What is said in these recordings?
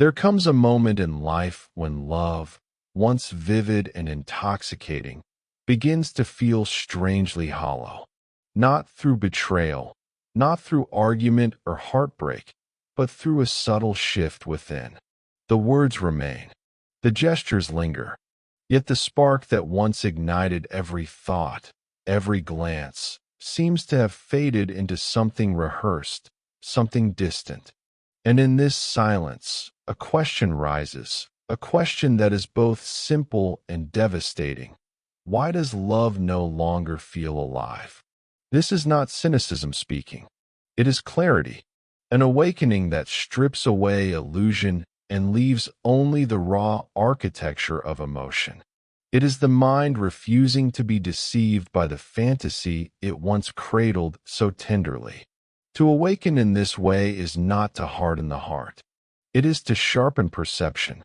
There comes a moment in life when love, once vivid and intoxicating, begins to feel strangely hollow. Not through betrayal, not through argument or heartbreak, but through a subtle shift within. The words remain, the gestures linger, yet the spark that once ignited every thought, every glance, seems to have faded into something rehearsed, something distant. And in this silence, a question rises, a question that is both simple and devastating. Why does love no longer feel alive? This is not cynicism speaking. It is clarity, an awakening that strips away illusion and leaves only the raw architecture of emotion. It is the mind refusing to be deceived by the fantasy it once cradled so tenderly. To awaken in this way is not to harden the heart. It is to sharpen perception.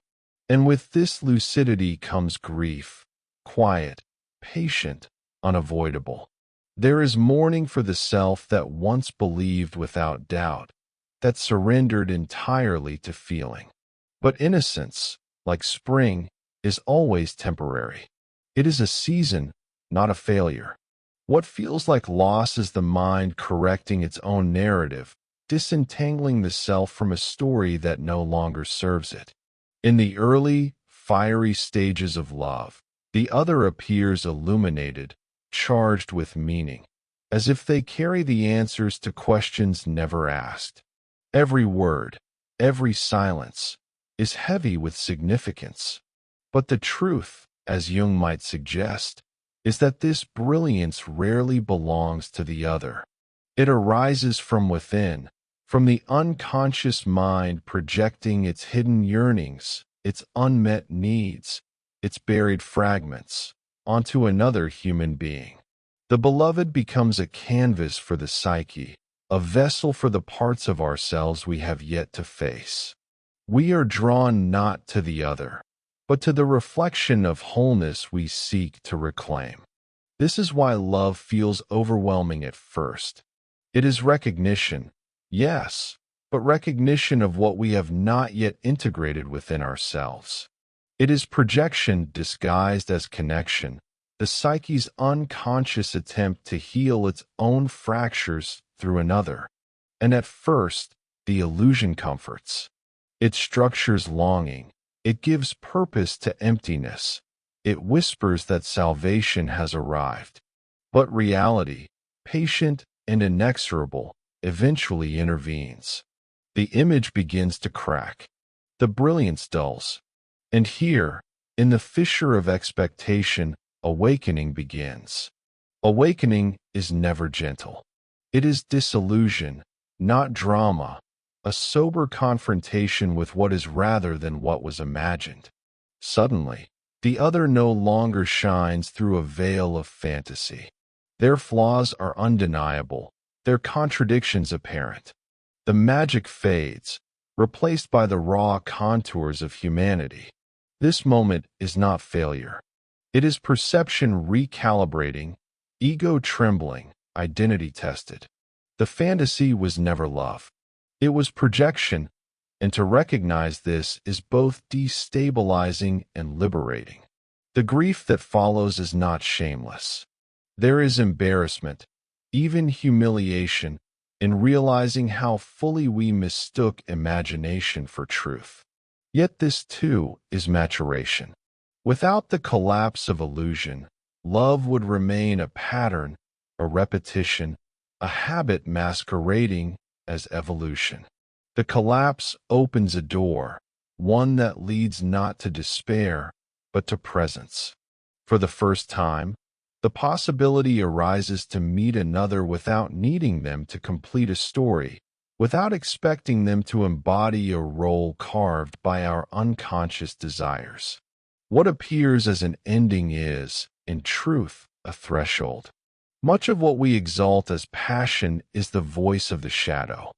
And with this lucidity comes grief, quiet, patient, unavoidable. There is mourning for the self that once believed without doubt, that surrendered entirely to feeling. But innocence, like spring, is always temporary. It is a season, not a failure. What feels like loss is the mind correcting its own narrative, disentangling the self from a story that no longer serves it. In the early, fiery stages of love, the other appears illuminated, charged with meaning, as if they carry the answers to questions never asked. Every word, every silence, is heavy with significance. But the truth, as Jung might suggest, is that this brilliance rarely belongs to the other. It arises from within, from the unconscious mind projecting its hidden yearnings, its unmet needs, its buried fragments, onto another human being. The beloved becomes a canvas for the psyche, a vessel for the parts of ourselves we have yet to face. We are drawn not to the other, but to the reflection of wholeness we seek to reclaim. This is why love feels overwhelming at first. It is recognition, yes, but recognition of what we have not yet integrated within ourselves. It is projection disguised as connection, the psyche's unconscious attempt to heal its own fractures through another. And at first, the illusion comforts. It structures longing. It gives purpose to emptiness. It whispers that salvation has arrived. But reality, patient and inexorable, eventually intervenes. The image begins to crack. The brilliance dulls. And here, in the fissure of expectation, awakening begins. Awakening is never gentle. It is disillusion, not drama, a sober confrontation with what is rather than what was imagined. Suddenly, the other no longer shines through a veil of fantasy. Their flaws are undeniable, their contradictions apparent. The magic fades, replaced by the raw contours of humanity. This moment is not failure. It is perception recalibrating, ego trembling, identity tested. The fantasy was never love. It was projection, and to recognize this is both destabilizing and liberating. The grief that follows is not shameless. There is embarrassment, even humiliation, in realizing how fully we mistook imagination for truth. Yet this, too, is maturation. Without the collapse of illusion, love would remain a pattern, a repetition, a habit masquerading as evolution. The collapse opens a door, one that leads not to despair, but to presence. For the first time, the possibility arises to meet another without needing them to complete a story, without expecting them to embody a role carved by our unconscious desires. What appears as an ending is, in truth, a threshold. Much of what we exalt as passion is the voice of the shadow.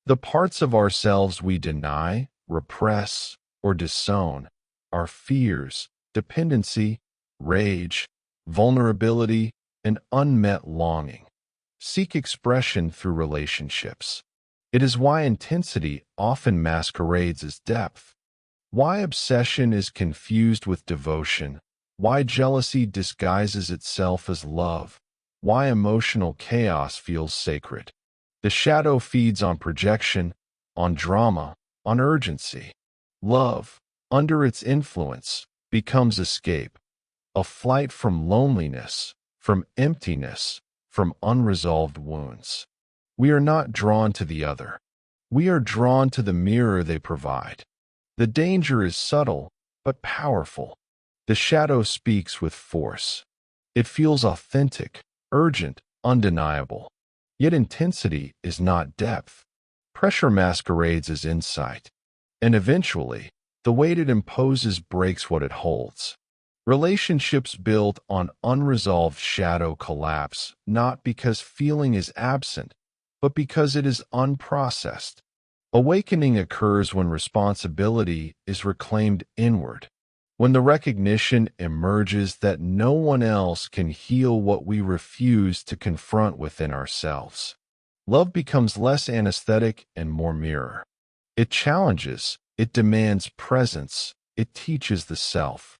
The parts of ourselves we deny, repress, or disown, our fears, dependency, rage, vulnerability, and unmet longing, seek expression through relationships. It is why intensity often masquerades as depth. Why obsession is confused with devotion, why jealousy disguises itself as love, why emotional chaos feels sacred. The shadow feeds on projection, on drama, on urgency. Love, under its influence, becomes escape, a flight from loneliness, from emptiness, from unresolved wounds. We are not drawn to the other. We are drawn to the mirror they provide. The danger is subtle, but powerful. The shadow speaks with force. It feels authentic, urgent, undeniable. Yet intensity is not depth. Pressure masquerades as insight. And eventually, the weight it imposes breaks what it holds. Relationships built on unresolved shadow collapse, not because feeling is absent, but because it is unprocessed. Awakening occurs when responsibility is reclaimed inward, when the recognition emerges that no one else can heal what we refuse to confront within ourselves. Love becomes less anesthetic and more mirror. It challenges, it demands presence, it teaches the self.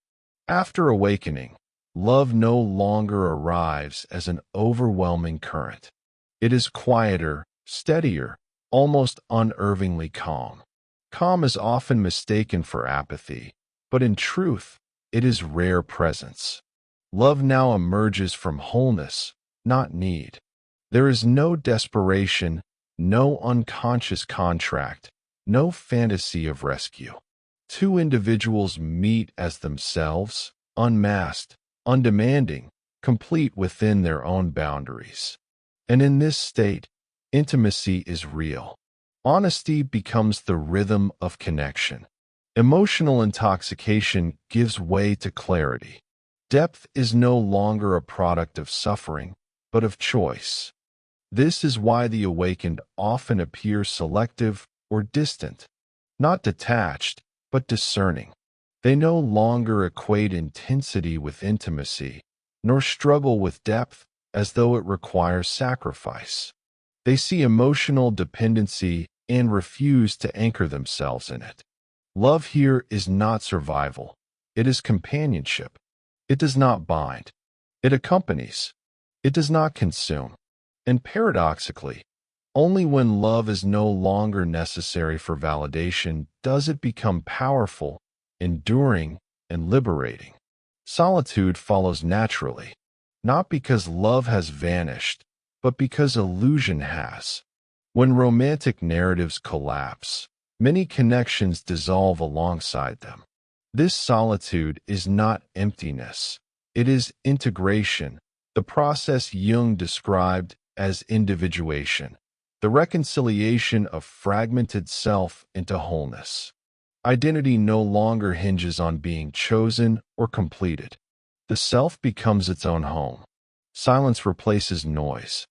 After awakening, love no longer arrives as an overwhelming current. It is quieter, steadier, almost unervingly calm. Calm is often mistaken for apathy, but in truth, it is rare presence. Love now emerges from wholeness, not need. There is no desperation, no unconscious contract, no fantasy of rescue. Two individuals meet as themselves, unmasked, undemanding, complete within their own boundaries. And in this state, intimacy is real. Honesty becomes the rhythm of connection. Emotional intoxication gives way to clarity. Depth is no longer a product of suffering, but of choice. This is why the awakened often appear selective or distant, not detached, but discerning. They no longer equate intensity with intimacy, nor struggle with depth as though it requires sacrifice. They see emotional dependency and refuse to anchor themselves in it. Love here is not survival. It is companionship. It does not bind. It accompanies. It does not consume. And paradoxically, only when love is no longer necessary for validation does it become powerful, enduring, and liberating. Solitude follows naturally, not because love has vanished, but because illusion has. When romantic narratives collapse, many connections dissolve alongside them. This solitude is not emptiness. It is integration, the process Jung described as individuation, the reconciliation of fragmented self into wholeness. Identity no longer hinges on being chosen or completed. The self becomes its own home. Silence replaces noise.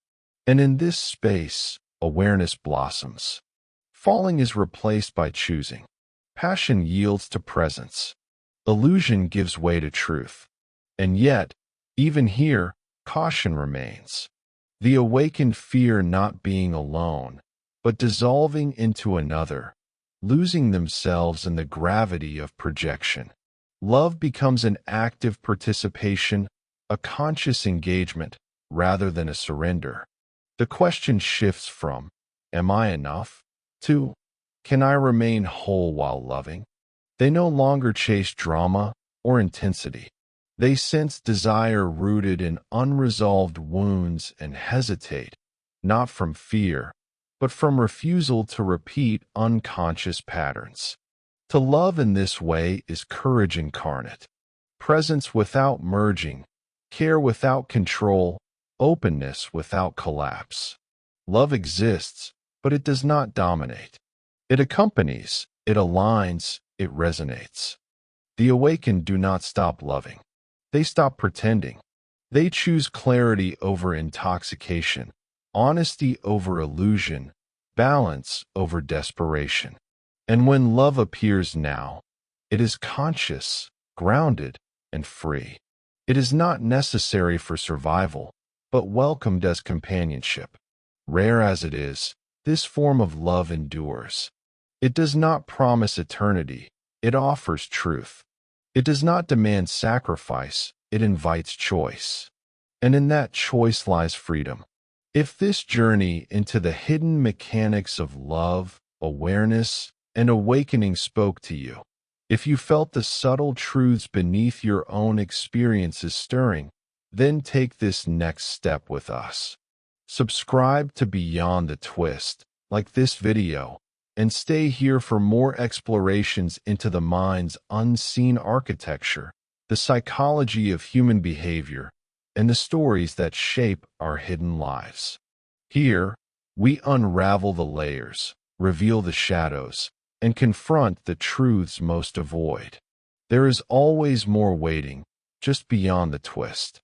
And in this space, awareness blossoms. Falling is replaced by choosing. Passion yields to presence. Illusion gives way to truth. And yet, even here, caution remains. The awakened fear not being alone, but dissolving into another, losing themselves in the gravity of projection. Love becomes an active participation, a conscious engagement, rather than a surrender. The question shifts from, am I enough? To, can I remain whole while loving? They no longer chase drama or intensity. They sense desire rooted in unresolved wounds and hesitate, not from fear, but from refusal to repeat unconscious patterns. To love in this way is courage incarnate, presence without merging, care without control, openness without collapse. Love exists, but it does not dominate. It accompanies, it aligns, it resonates. The awakened do not stop loving. They stop pretending. They choose clarity over intoxication, honesty over illusion, balance over desperation. And when love appears now, it is conscious, grounded, and free. It is not necessary for survival, but welcomed as companionship. Rare as it is, this form of love endures. It does not promise eternity, It offers truth. It does not demand sacrifice, it invites choice. And in that choice lies freedom. If this journey into the hidden mechanics of love, awareness, and awakening spoke to you, if you felt the subtle truths beneath your own experiences stirring, then take this next step with us. Subscribe to Beyond the Twist, like this video, and stay here for more explorations into the mind's unseen architecture, the psychology of human behavior, and the stories that shape our hidden lives. Here, we unravel the layers, reveal the shadows, and confront the truths most avoid. There is always more waiting, just beyond the twist.